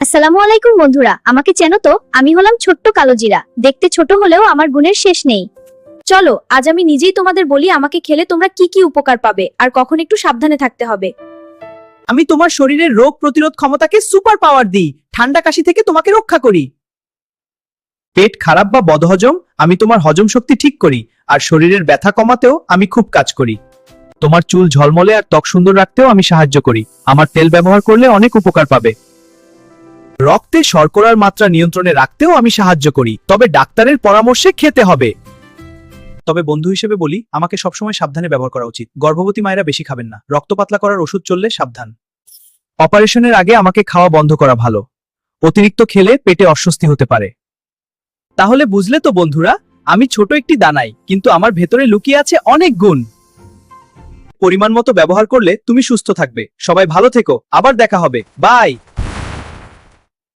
আসসালামু আলাইকুম বন্ধুরা, আমাকে চেনো তো? আমি হলাম ছোট্ট কালো জিরা। দেখতে ছোট হলেও আমার গুণের শেষ নেই। চলো আজ আমি নিজেই তোমাদের বলি আমাকে খেলে তোমরা কি কি উপকার পাবে আর কখন একটু সাবধানে থাকতে হবে। আমি তোমার শরীরের রোগ প্রতিরোধ ক্ষমতাকে সুপার পাওয়ার দিই, ঠান্ডা কাশি থেকে তোমাকে রক্ষা করি। পেট খারাপ বা বদহজম, আমি তোমার হজম শক্তি ঠিক করি। আর শরীরের ব্যথা কমাতেও আমি খুব কাজ করি। তোমার চুল ঝলমলে আর ত্বক সুন্দর রাখতেও আমি সাহায্য করি। আমার তেল ব্যবহার করলে অনেক উপকার পাবে। রক্তে শর্করার মাত্রা নিয়ন্ত্রণে রাখতেও আমি সাহায্য করি, তবে ডাক্তারের পরামর্শে খেতে হবে। তবে বন্ধু হিসেবে বলি, আমাকে সবসময় সাবধানে ব্যবহার করা উচিত। গর্ভবতী মায়েরা বেশি খাবেন না, রক্ত পাতলা করার ওষুধ চললে সাবধান। অপারেশনের আগে আমাকে খাওয়া বন্ধ করা ভালো। অতিরিক্ত খেলে পেটে অস্বস্তি হতে পারে। তাহলে বুঝলে তো বন্ধুরা, আমি ছোট একটি দানাই, কিন্তু আমার ভেতরে লুকিয়ে আছে অনেক গুণ। পরিমাণ মতো ব্যবহার করলে তুমি সুস্থ থাকবে। সবাই ভালো থেকো, আবার দেখা হবে, বাই।